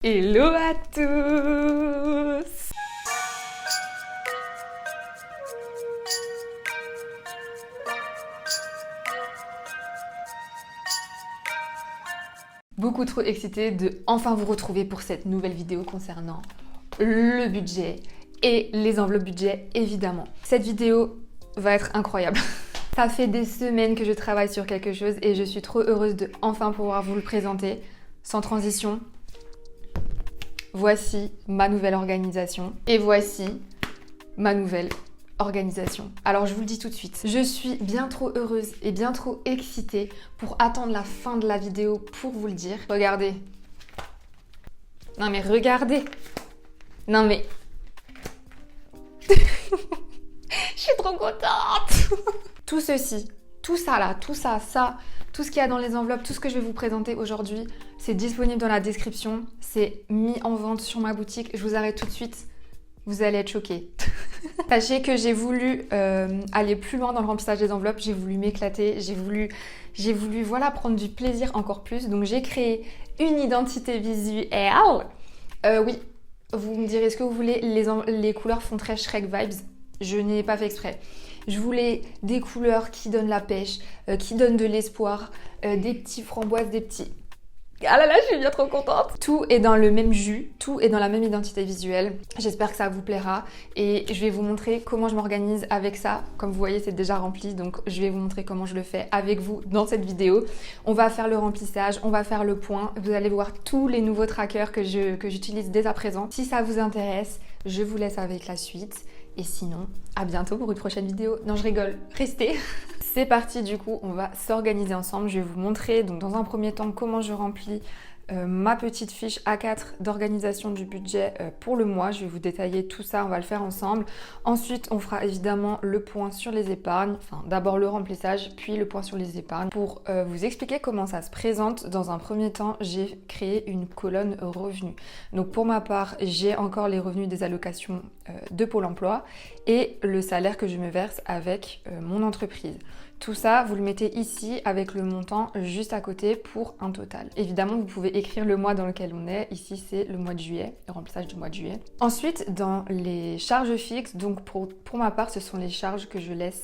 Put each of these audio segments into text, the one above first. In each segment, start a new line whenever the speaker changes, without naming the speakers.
Hello à tous! Beaucoup trop excitée de enfin vous retrouver pour cette nouvelle vidéo concernant le budget et les enveloppes budget évidemment. Cette vidéo va être incroyable. Ça fait des semaines que je travaille sur quelque chose et je suis trop heureuse de enfin pouvoir vous le présenter sans transition. Voici ma nouvelle organisation et voici ma nouvelle organisation. Alors je vous le dis tout de suite, je suis bien trop heureuse et bien trop excitée pour attendre la fin de la vidéo pour vous le dire. Regardez. Non mais regardez. Non mais... Je suis trop contente. Tout ceci, tout ça là, tout ça, tout ce qu'il y a dans les enveloppes, tout ce que je vais vous présenter aujourd'hui, c'est disponible dans la description, c'est mis en vente sur ma boutique. Je vous arrête tout de suite, vous allez être choqués. Sachez que j'ai voulu aller plus loin dans le remplissage des enveloppes, j'ai voulu m'éclater, j'ai voulu voilà, prendre du plaisir encore plus. Donc j'ai créé une identité visuelle. Oui, vous me direz ce que vous voulez, les couleurs font très Shrek vibes, je n'ai pas fait exprès. Je voulais des couleurs qui donnent la pêche, qui donnent de l'espoir, des petits framboises, des petits... Ah là là, je suis bien trop contente. Tout est dans le même jus, tout est dans la même identité visuelle. J'espère que ça vous plaira et je vais vous montrer comment je m'organise avec ça. Comme vous voyez, c'est déjà rempli, donc je vais vous montrer comment je le fais avec vous dans cette vidéo. On va faire le remplissage, on va faire le point. Vous allez voir tous les nouveaux trackers que j'utilise dès à présent. Si ça vous intéresse, je vous laisse avec la suite. Et sinon, à bientôt pour une prochaine vidéo. Non, je rigole, restez. C'est parti, du coup, on va s'organiser ensemble. Je vais vous montrer donc dans un premier temps comment je remplis ma petite fiche A4 d'organisation du budget pour le mois. Je vais vous détailler tout ça, on va le faire ensemble. Ensuite, on fera évidemment le point sur les épargnes. Enfin, d'abord le remplissage, puis le point sur les épargnes. Pour vous expliquer comment ça se présente, dans un premier temps, j'ai créé une colonne revenus. Donc pour ma part, j'ai encore les revenus des allocations de Pôle emploi et le salaire que je me verse avec mon entreprise. Tout ça, vous le mettez ici avec le montant juste à côté pour un total. Évidemment, vous pouvez écrire le mois dans lequel on est. Ici, c'est le mois de juillet, le remplissage du mois de juillet. Ensuite, dans les charges fixes, donc pour ma part, ce sont les charges que je laisse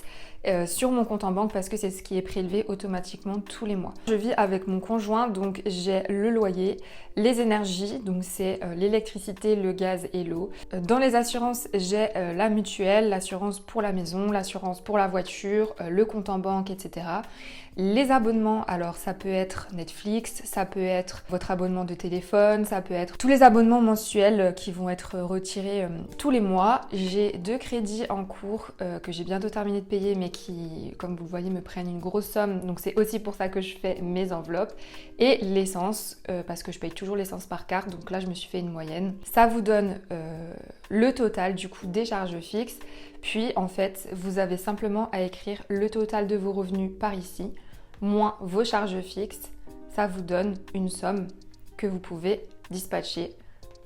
sur mon compte en banque parce que c'est ce qui est prélevé automatiquement tous les mois. Je vis avec mon conjoint, donc j'ai le loyer, les énergies, donc c'est l'électricité, le gaz et l'eau. Dans les assurances, j'ai la mutuelle, l'assurance pour la maison, l'assurance pour la voiture, le compte en banque, etc. Les abonnements, alors ça peut être Netflix, ça peut être votre abonnement de téléphone, ça peut être tous les abonnements mensuels qui vont être retirés tous les mois. J'ai 2 crédits en cours que j'ai bientôt terminé de payer mais qui, comme vous le voyez, me prennent une grosse somme. Donc c'est aussi pour ça que je fais mes enveloppes. Et l'essence, parce que je paye toujours l'essence par carte, donc là je me suis fait une moyenne. Ça vous donne le total du coup des charges fixes. Puis en fait, vous avez simplement à écrire le total de vos revenus par ici, moins vos charges fixes. Ça vous donne une somme que vous pouvez dispatcher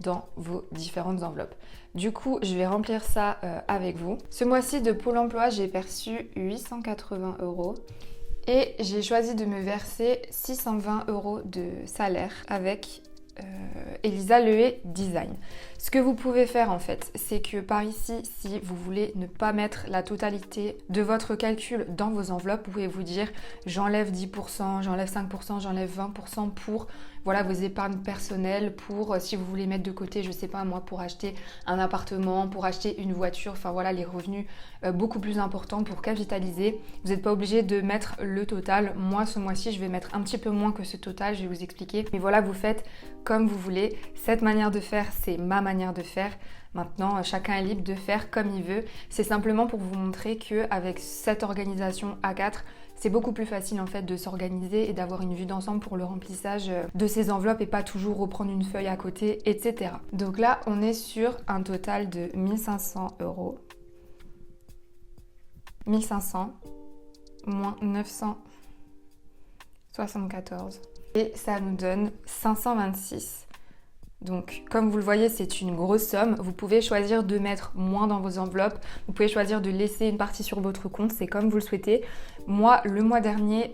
dans vos différentes enveloppes. Du coup, je vais remplir ça avec vous. Ce mois-ci de Pôle emploi, j'ai perçu 880 € et j'ai choisi de me verser 620 € de salaire avec Elisa Leé Design. Ce que vous pouvez faire en fait, c'est que par ici, si vous voulez ne pas mettre la totalité de votre calcul dans vos enveloppes, vous pouvez vous dire j'enlève 10%, j'enlève 5%, j'enlève 20% pour voilà, vos épargnes personnelles, pour si vous voulez mettre de côté, je sais pas moi, pour acheter un appartement, pour acheter une voiture, enfin voilà, les revenus beaucoup plus importants pour capitaliser. Vous n'êtes pas obligé de mettre le total. Moi, ce mois-ci, je vais mettre un petit peu moins que ce total, je vais vous expliquer. Mais voilà, vous faites comme vous voulez. Cette manière de faire, c'est ma manière de faire. Maintenant, chacun est libre de faire comme il veut. C'est simplement pour vous montrer qu'avec cette organisation A4, c'est beaucoup plus facile en fait de s'organiser et d'avoir une vue d'ensemble pour le remplissage de ces enveloppes et pas toujours reprendre une feuille à côté, etc. Donc là, on est sur un total de 1500 €. 1500 moins 974. Et ça nous donne 526 Donc, comme vous le voyez, c'est une grosse somme. Vous pouvez choisir de mettre moins dans vos enveloppes. Vous pouvez choisir de laisser une partie sur votre compte. C'est comme vous le souhaitez. Moi, le mois dernier,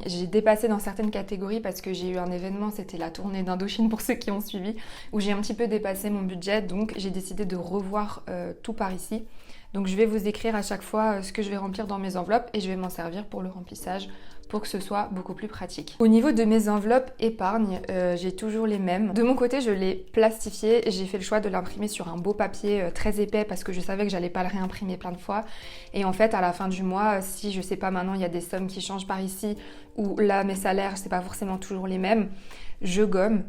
j'ai dépassé dans certaines catégories parce que j'ai eu un événement. C'était la tournée d'Indochine pour ceux qui ont suivi, où j'ai un petit peu dépassé mon budget. Donc, j'ai décidé de revoir tout par ici. Donc, je vais vous écrire à chaque fois ce que je vais remplir dans mes enveloppes et je vais m'en servir pour le remplissage, pour que ce soit beaucoup plus pratique. Au niveau de mes enveloppes épargne, j'ai toujours les mêmes. De mon côté, je l'ai plastifié. J'ai fait le choix de l'imprimer sur un beau papier très épais parce que je savais que j'allais pas le réimprimer plein de fois. Et en fait, à la fin du mois, si je sais pas maintenant, il y a des sommes qui changent par ici ou là, mes salaires, c'est pas forcément toujours les mêmes, je gomme.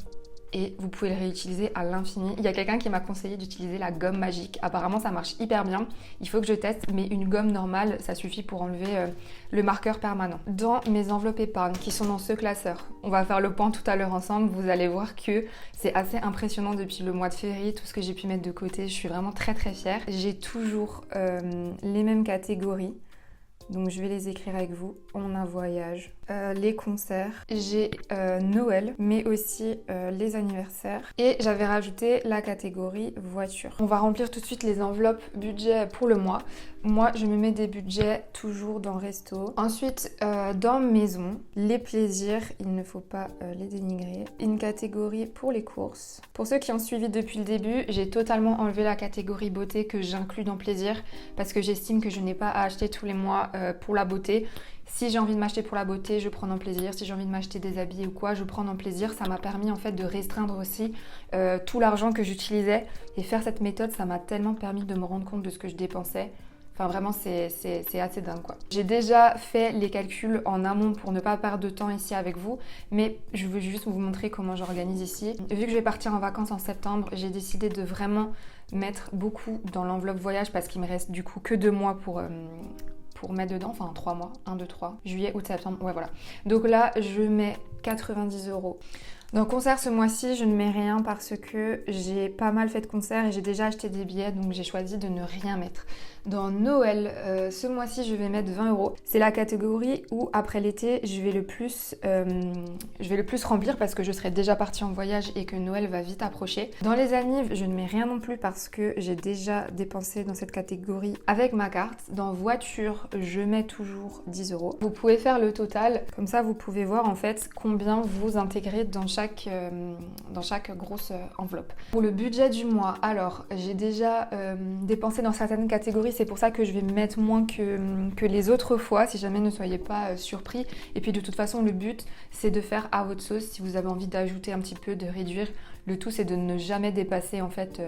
Et vous pouvez le réutiliser à l'infini. Il y a quelqu'un qui m'a conseillé d'utiliser la gomme magique. Apparemment, ça marche hyper bien. Il faut que je teste, mais une gomme normale, ça suffit pour enlever le marqueur permanent. Dans mes enveloppes épargne, qui sont dans ce classeur, on va faire le point tout à l'heure ensemble. Vous allez voir que c'est assez impressionnant depuis le mois de février, tout ce que j'ai pu mettre de côté. Je suis vraiment très très fière. J'ai toujours les mêmes catégories. Donc je vais les écrire avec vous. On a voyage, les concerts, j'ai Noël, mais aussi les anniversaires. Et j'avais rajouté la catégorie voiture. On va remplir tout de suite les enveloppes budget pour le mois. Moi, je me mets des budgets toujours dans resto. Ensuite, dans maison, les plaisirs, il ne faut pas les dénigrer. Une catégorie pour les courses. Pour ceux qui ont suivi depuis le début, j'ai totalement enlevé la catégorie beauté que j'inclus dans plaisir parce que j'estime que je n'ai pas à acheter tous les mois pour la beauté. Si j'ai envie de m'acheter pour la beauté, je prends dans plaisir. Si j'ai envie de m'acheter des habits ou quoi, je prends dans plaisir. Ça m'a permis en fait de restreindre aussi tout l'argent que j'utilisais. Et faire cette méthode, ça m'a tellement permis de me rendre compte de ce que je dépensais. Enfin vraiment, c'est assez dingue quoi. J'ai déjà fait les calculs en amont pour ne pas perdre de temps ici avec vous. Mais je veux juste vous montrer comment j'organise ici. Vu que je vais partir en vacances en septembre, j'ai décidé de vraiment mettre beaucoup dans l'enveloppe voyage parce qu'il me reste du coup que 2 mois pour mettre dedans, enfin 3 mois, 1, 2, 3, juillet, août, septembre, ouais voilà. Donc là, je mets 90 €. Dans concert ce mois-ci, je ne mets rien parce que j'ai pas mal fait de concerts et j'ai déjà acheté des billets, donc j'ai choisi de ne rien mettre. Dans Noël, ce mois-ci, je vais mettre 20 €. C'est la catégorie où, après l'été, je vais le plus remplir parce que je serai déjà partie en voyage et que Noël va vite approcher. Dans les annives, je ne mets rien non plus parce que j'ai déjà dépensé dans cette catégorie avec ma carte. Dans voiture, je mets toujours 10 €. Vous pouvez faire le total, comme ça vous pouvez voir en fait combien vous intégrez dans chaque grosse enveloppe. Pour le budget du mois, alors j'ai déjà dépensé dans certaines catégories, c'est pour ça que je vais mettre moins que les autres fois, si jamais ne soyez pas surpris. Et puis de toute façon, le but c'est de faire à votre sauce. Si vous avez envie d'ajouter un petit peu, de réduire, le tout c'est de ne jamais dépasser en fait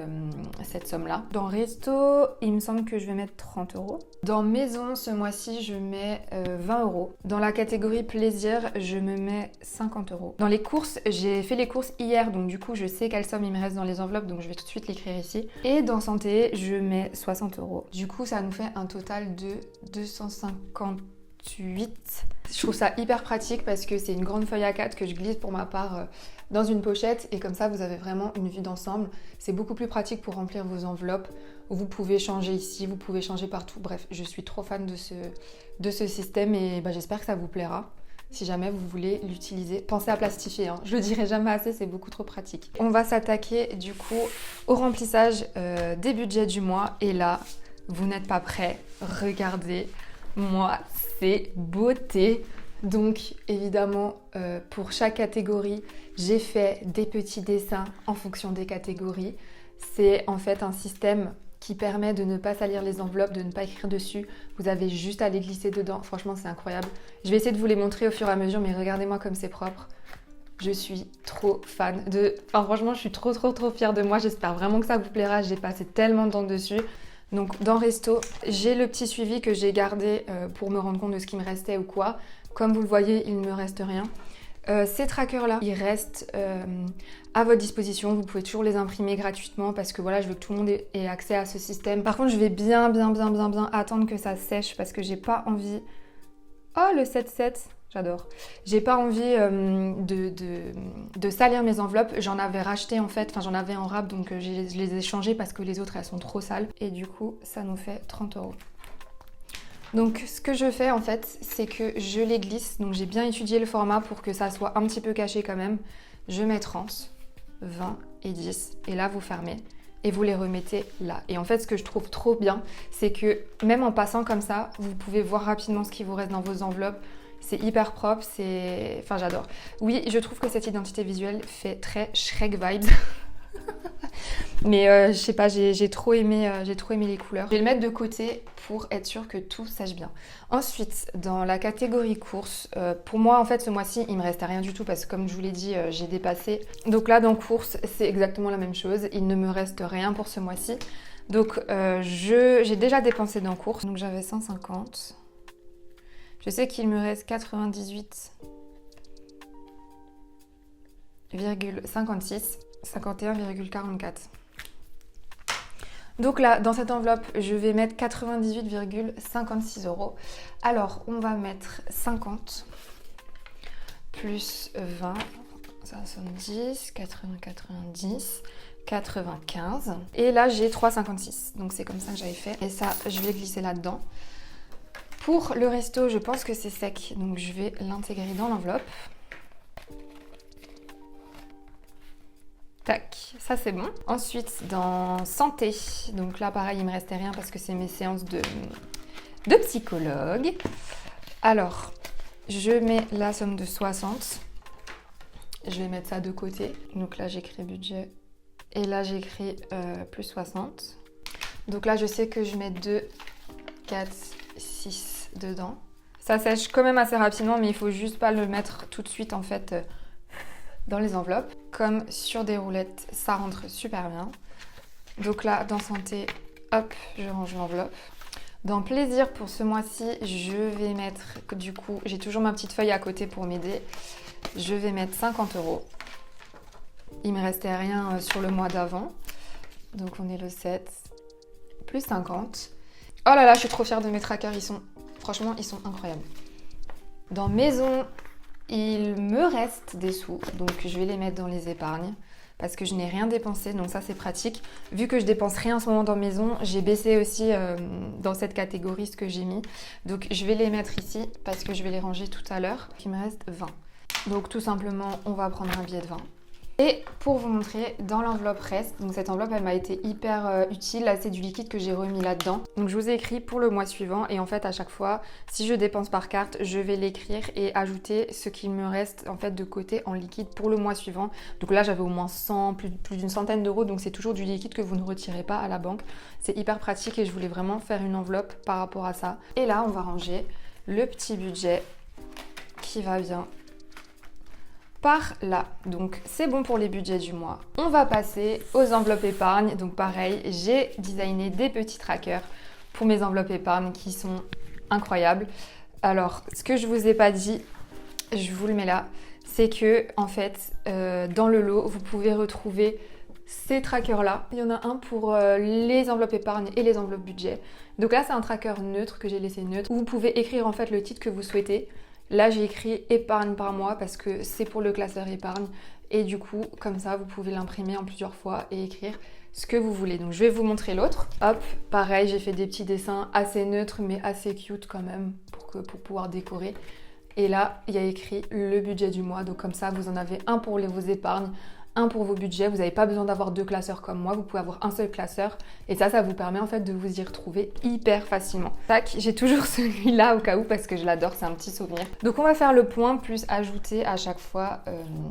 cette somme-là. Dans resto, il me semble que je vais mettre 30 €. Dans maison, ce mois-ci, je mets 20 €. Dans la catégorie plaisir, je me mets 50 €. Dans les courses, j'ai fait les courses hier, donc du coup, je sais quelle somme il me reste dans les enveloppes, donc je vais tout de suite l'écrire ici. Et dans santé, je mets 60 €. Du coup, ça nous fait un total de 258. Je trouve ça hyper pratique parce que c'est une grande feuille A4 que je glisse pour ma part dans une pochette et comme ça vous avez vraiment une vue d'ensemble. C'est beaucoup plus pratique pour remplir vos enveloppes. Vous pouvez changer ici, vous pouvez changer partout. Bref, je suis trop fan de ce système et j'espère que ça vous plaira. Si jamais vous voulez l'utiliser, pensez à plastifier, hein. Je le dirai jamais assez, c'est beaucoup trop pratique. On va s'attaquer du coup au remplissage des budgets du mois et là, vous n'êtes pas prêts. Regardez, moi, c'est beauté. Donc évidemment, pour chaque catégorie, j'ai fait des petits dessins en fonction des catégories. C'est en fait un système qui permet de ne pas salir les enveloppes, de ne pas écrire dessus. Vous avez juste à les glisser dedans. Franchement, c'est incroyable. Je vais essayer de vous les montrer au fur et à mesure, mais regardez-moi comme c'est propre. Je suis trop fan de... Enfin, franchement, je suis trop fière de moi. J'espère vraiment que ça vous plaira. J'ai passé tellement de temps dessus. Donc, dans Resto, j'ai le petit suivi que j'ai gardé pour me rendre compte de ce qui me restait ou quoi. Comme vous le voyez, il ne me reste rien. Ces trackers-là, ils restent à votre disposition. Vous pouvez toujours les imprimer gratuitement parce que voilà, je veux que tout le monde ait accès à ce système. Par contre, je vais bien attendre que ça sèche parce que j'ai pas envie... Oh, le 7-7, j'adore. J'ai pas envie de salir mes enveloppes. J'en avais racheté en fait, enfin j'en avais en rab donc je les ai changées parce que les autres elles sont trop sales. Et du coup, ça nous fait 30 €. Donc ce que je fais en fait, c'est que je les glisse. Donc j'ai bien étudié le format pour que ça soit un petit peu caché quand même. Je mets 30, 20 et 10. Et là, vous fermez et vous les remettez là. Et en fait, ce que je trouve trop bien, c'est que même en passant comme ça, vous pouvez voir rapidement ce qui vous reste dans vos enveloppes. C'est hyper propre, enfin j'adore. Oui, je trouve que cette identité visuelle fait très Shrek vibes. Mais je sais pas, j'ai trop aimé les couleurs. Je vais le mettre de côté pour être sûre que tout sèche bien. Ensuite, dans la catégorie courses, pour moi en fait ce mois-ci il me restait rien du tout parce que comme je vous l'ai dit, j'ai dépassé. Donc là dans courses c'est exactement la même chose, il ne me reste rien pour ce mois-ci. Donc j'ai déjà dépensé dans courses, donc j'avais 150. Je sais qu'il me reste 98,56, 51,44. Donc là, dans cette enveloppe, je vais mettre 98,56 €. Alors, on va mettre 50 plus 20, 70, 80, 90, 95. Et là, j'ai 3,56. Donc c'est comme ça que j'avais fait. Et ça, je vais glisser là-dedans. Pour le resto, je pense que c'est sec, donc je vais l'intégrer dans l'enveloppe. Tac, ça c'est bon. Ensuite, dans santé, donc là pareil, il me restait rien parce que c'est mes séances de psychologue. Alors, je mets la somme de 60. Je vais mettre ça de côté. Donc là, j'écris budget. Et là, j'écris plus 60. Donc là, je sais que je mets 2, 4, 6 dedans. Ça sèche quand même assez rapidement, mais il faut juste pas le mettre tout de suite en fait dans les enveloppes. Comme sur des roulettes, ça rentre super bien. Donc là, dans santé, hop, je range l'enveloppe. Dans plaisir pour ce mois-ci, je vais mettre, du coup, j'ai toujours ma petite feuille à côté pour m'aider. Je vais mettre 50 €. Il me restait rien sur le mois d'avant. Donc on est le 7, plus 50. Oh là là, je suis trop fière de mes trackers, franchement, ils sont incroyables. Dans maison, il me reste des sous, donc je vais les mettre dans les épargnes parce que je n'ai rien dépensé, donc ça c'est pratique. Vu que je dépense rien en ce moment dans maison, j'ai baissé aussi dans cette catégorie ce que j'ai mis. Donc je vais les mettre ici parce que je vais les ranger tout à l'heure. Il me reste 20. Donc tout simplement, on va prendre un billet de 20. Et pour vous montrer, dans l'enveloppe reste, donc cette enveloppe elle m'a été hyper utile, là c'est du liquide que j'ai remis là-dedans. Donc je vous ai écrit pour le mois suivant et en fait à chaque fois, si je dépense par carte, je vais l'écrire et ajouter ce qu'il me reste en fait de côté en liquide pour le mois suivant. Donc là j'avais au moins 100, plus d'une centaine d'euros, donc c'est toujours du liquide que vous ne retirez pas à la banque. C'est hyper pratique et je voulais vraiment faire une enveloppe par rapport à ça. Et là on va ranger le petit budget qui va bien par là. Donc c'est bon pour les budgets du mois. On va passer aux enveloppes épargne. Donc pareil, j'ai designé des petits trackers pour mes enveloppes épargne qui sont incroyables. Alors ce que je vous ai pas dit, je vous le mets là, c'est que en fait dans le lot vous pouvez retrouver ces trackers là. Il y en a un pour les enveloppes épargne et les enveloppes budget. Donc là c'est un tracker neutre que j'ai laissé neutre où vous pouvez écrire en fait le titre que vous souhaitez. Là, j'ai écrit épargne par mois parce que c'est pour le classeur épargne. Et du coup, comme ça, vous pouvez l'imprimer en plusieurs fois et écrire ce que vous voulez. Donc, je vais vous montrer l'autre. Hop, pareil, j'ai fait des petits dessins assez neutres, mais assez cute quand même pour pouvoir décorer. Et là, il y a écrit le budget du mois. Donc, comme ça, vous en avez un pour vos épargnes, un pour vos budgets. Vous n'avez pas besoin d'avoir deux classeurs comme moi. Vous pouvez avoir un seul classeur. Et ça vous permet en fait de vous y retrouver hyper facilement. Tac, j'ai toujours celui-là au cas où parce que je l'adore. C'est un petit souvenir. Donc on va faire le point plus ajouter à chaque fois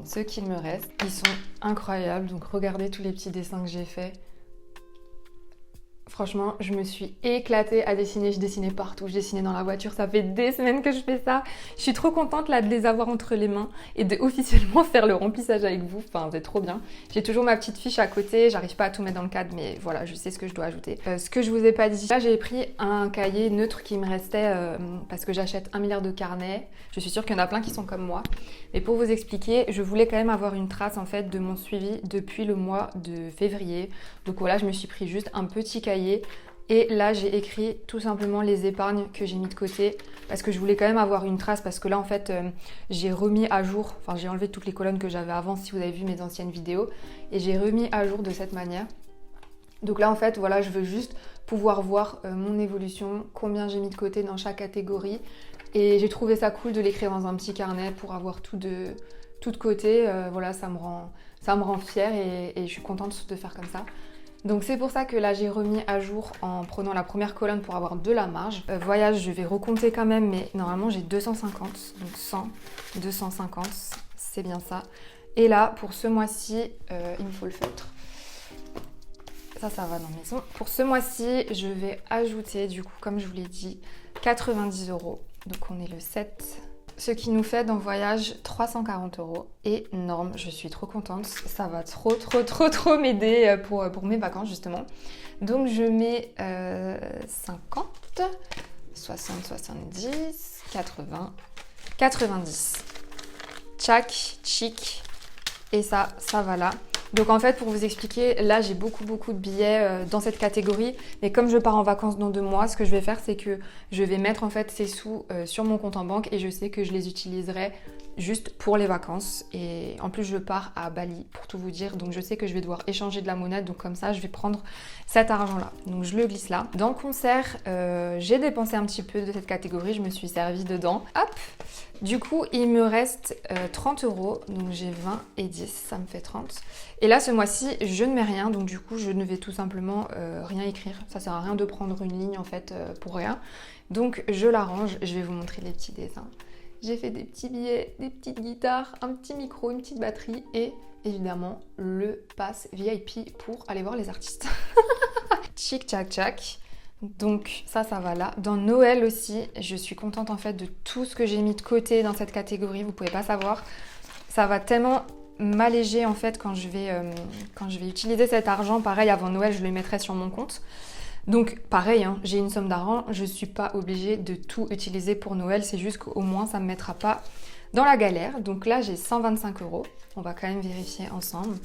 ce qu'il me reste. Ils sont incroyables. Donc regardez tous les petits dessins que j'ai faits. Franchement, je me suis éclatée à dessiner. Je dessinais partout, je dessinais dans la voiture. Ça fait des semaines que je fais ça. Je suis trop contente là de les avoir entre les mains et de officiellement faire le remplissage avec vous. Enfin, c'est trop bien. J'ai toujours ma petite fiche à côté. J'arrive pas à tout mettre dans le cadre, mais voilà, je sais ce que je dois ajouter. Ce que je vous ai pas dit, là j'ai pris un cahier neutre qui me restait parce que j'achète 1 milliard de carnets. Je suis sûre qu'il y en a plein qui sont comme moi. Mais pour vous expliquer, je voulais quand même avoir une trace en fait de mon suivi depuis le mois de février. Donc voilà, je me suis pris juste un petit cahier. Et là, j'ai écrit tout simplement les épargnes que j'ai mis de côté parce que je voulais quand même avoir une trace parce que là, en fait, j'ai remis à jour, enfin, j'ai enlevé toutes les colonnes que j'avais avant si vous avez vu mes anciennes vidéos et j'ai remis à jour de cette manière. Donc là, en fait, voilà, je veux juste pouvoir voir mon évolution, combien j'ai mis de côté dans chaque catégorie et j'ai trouvé ça cool de l'écrire dans un petit carnet pour avoir tout de côté. Voilà, ça me rend Ça me rend fière et je suis contente de faire comme ça. Donc c'est pour ça que là j'ai remis à jour en prenant la première colonne pour avoir de la marge. Voyage, je vais recompter quand même, mais normalement j'ai 250, donc 100, 250, c'est bien ça. Et là, pour ce mois-ci, il me faut le feutre. Ça va dans maison. Pour ce mois-ci, je vais ajouter, du coup, comme je vous l'ai dit, 90 €. Donc on est le 7. Ce qui nous fait dans voyage 340 €. Énorme, je suis trop contente. Ça va trop m'aider pour mes vacances justement. Donc je mets 50, 60, 70, 80, 90. Tchac, chic. Et ça va là. Donc en fait, pour vous expliquer, là j'ai beaucoup de billets dans cette catégorie. Mais comme je pars en vacances dans 2 mois, ce que je vais faire, c'est que je vais mettre en fait ces sous sur mon compte en banque et je sais que je les utiliserai juste pour les vacances. Et en plus, je pars à Bali pour tout vous dire. Donc je sais que je vais devoir échanger de la monnaie. Donc comme ça, je vais prendre cet argent-là. Donc je le glisse là. Dans le concert, j'ai dépensé un petit peu de cette catégorie. Je me suis servie dedans. Hop! Du coup, il me reste 30 €, donc j'ai 20 et 10, ça me fait 30. Et là, ce mois-ci, je ne mets rien, donc du coup, je ne vais tout simplement rien écrire. Ça sert à rien de prendre une ligne, en fait, pour rien. Donc, je l'arrange, je vais vous montrer les petits dessins. J'ai fait des petits billets, des petites guitares, un petit micro, une petite batterie et évidemment, le pass VIP pour aller voir les artistes. Tchic, tchac, tchac. Donc ça va là. Dans Noël aussi, je suis contente en fait de tout ce que j'ai mis de côté dans cette catégorie. Vous pouvez pas savoir. Ça va tellement m'alléger en fait quand je vais utiliser cet argent. Pareil, avant Noël, je le mettrai sur mon compte. Donc pareil, hein, j'ai une somme d'argent. Je suis pas obligée de tout utiliser pour Noël. C'est juste qu'au moins, ça me mettra pas dans la galère. Donc là, j'ai 125 €. On va quand même vérifier ensemble.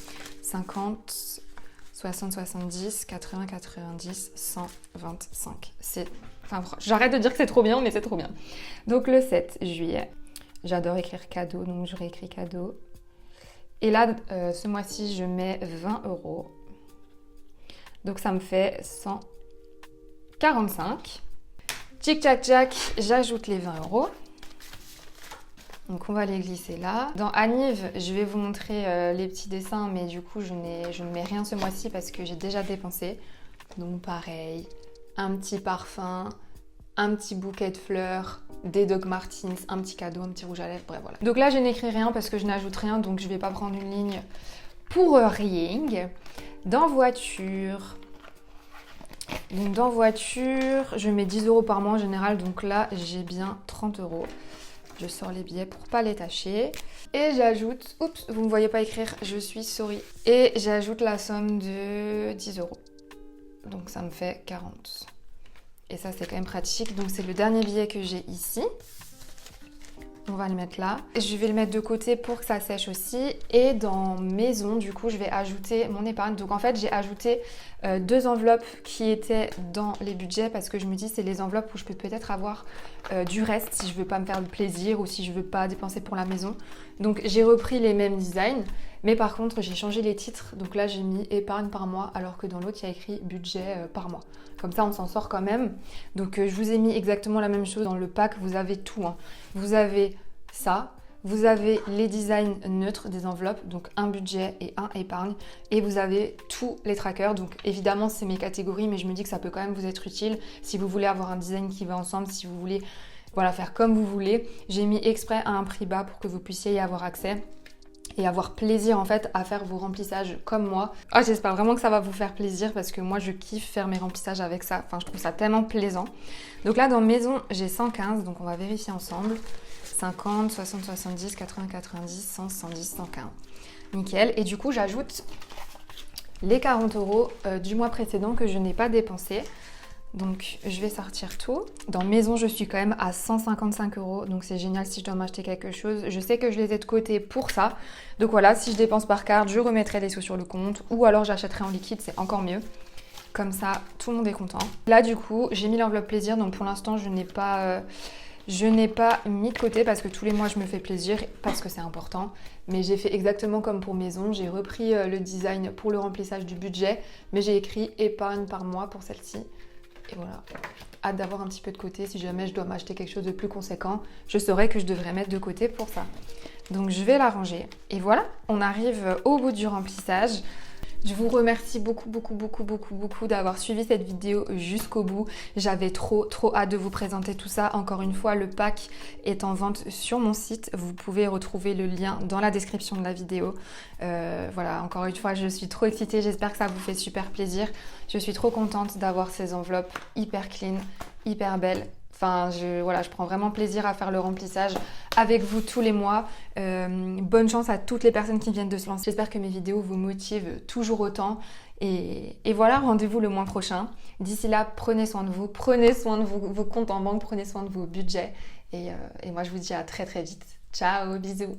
50... 60, 70, 80, 90, 125. J'arrête de dire que c'est trop bien, mais c'est trop bien. Donc le 7 juillet, j'adore écrire cadeau, donc je réécris cadeau. Et là, ce mois-ci, je mets 20 €. Donc ça me fait 145. Tchic tchac tchac, j'ajoute les 20 €. Donc on va les glisser là. Dans Aniv, je vais vous montrer les petits dessins, mais du coup je ne mets rien ce mois-ci parce que j'ai déjà dépensé. Donc pareil, un petit parfum, un petit bouquet de fleurs, des Doc Martens, un petit cadeau, un petit rouge à lèvres, bref voilà. Donc là je n'écris rien parce que je n'ajoute rien, donc je ne vais pas prendre une ligne pour rien. Dans voiture... Donc dans voiture, je mets 10 € par mois en général, donc là j'ai bien 30 €. Je sors les billets pour pas les tâcher. Et j'ajoute... Oups, vous ne me voyez pas écrire, je suis sorry. Et j'ajoute la somme de 10 €. Donc ça me fait 40. Et ça, c'est quand même pratique. Donc c'est le dernier billet que j'ai ici. On va le mettre là. Je vais le mettre de côté pour que ça sèche aussi. Et dans maison, du coup, je vais ajouter mon épargne. Donc en fait, j'ai ajouté 2 enveloppes qui étaient dans les budgets parce que je me dis c'est les enveloppes où je peux peut-être avoir du reste si je veux pas me faire de plaisir ou si je veux pas dépenser pour la maison. Donc j'ai repris les mêmes designs. Mais par contre, j'ai changé les titres. Donc là, j'ai mis épargne par mois alors que dans l'autre, il y a écrit budget par mois. Comme ça, on s'en sort quand même. Donc je vous ai mis exactement la même chose. Dans le pack, vous avez tout. Hein. Vous avez ça. Vous avez les designs neutres des enveloppes, donc un budget et un épargne. Et vous avez tous les trackers. Donc évidemment, c'est mes catégories, mais je me dis que ça peut quand même vous être utile si vous voulez avoir un design qui va ensemble, si vous voulez voilà, faire comme vous voulez. J'ai mis exprès à un prix bas pour que vous puissiez y avoir accès et avoir plaisir en fait à faire vos remplissages comme moi. Oh, j'espère vraiment que ça va vous faire plaisir parce que moi je kiffe faire mes remplissages avec ça. Enfin, je trouve ça tellement plaisant. Donc là, dans maison, j'ai 115, donc on va vérifier ensemble. 50, 60, 70, 80, 90, 100, 110, 115. Nickel. Et du coup, j'ajoute les 40 € du mois précédent que je n'ai pas dépensé. Donc, je vais sortir tout. Dans maison, je suis quand même à 155 €. Donc, c'est génial si je dois m'acheter quelque chose. Je sais que je les ai de côté pour ça. Donc, voilà, si je dépense par carte, je remettrai les sous sur le compte. Ou alors, j'achèterai en liquide, c'est encore mieux. Comme ça, tout le monde est content. Là, du coup, j'ai mis l'enveloppe plaisir. Donc, pour l'instant, je n'ai pas mis de côté parce que tous les mois, je me fais plaisir parce que c'est important. Mais j'ai fait exactement comme pour maison. J'ai repris le design pour le remplissage du budget. Mais j'ai écrit épargne par mois pour celle-ci. Et voilà, hâte d'avoir un petit peu de côté. Si jamais je dois m'acheter quelque chose de plus conséquent, je saurais que je devrais mettre de côté pour ça. Donc je vais la ranger. Et voilà, on arrive au bout du remplissage. Je vous remercie beaucoup d'avoir suivi cette vidéo jusqu'au bout. J'avais trop hâte de vous présenter tout ça. Encore une fois, le pack est en vente sur mon site. Vous pouvez retrouver le lien dans la description de la vidéo. Voilà, encore une fois, je suis trop excitée. J'espère que ça vous fait super plaisir. Je suis trop contente d'avoir ces enveloppes hyper clean, hyper belles. Enfin, je prends vraiment plaisir à faire le remplissage avec vous tous les mois. Bonne chance à toutes les personnes qui viennent de se lancer. J'espère que mes vidéos vous motivent toujours autant. Et voilà, rendez-vous le mois prochain. D'ici là, prenez soin de vous, prenez soin de vos comptes en banque, prenez soin de vos budgets. Et moi, je vous dis à très vite. Ciao, bisous.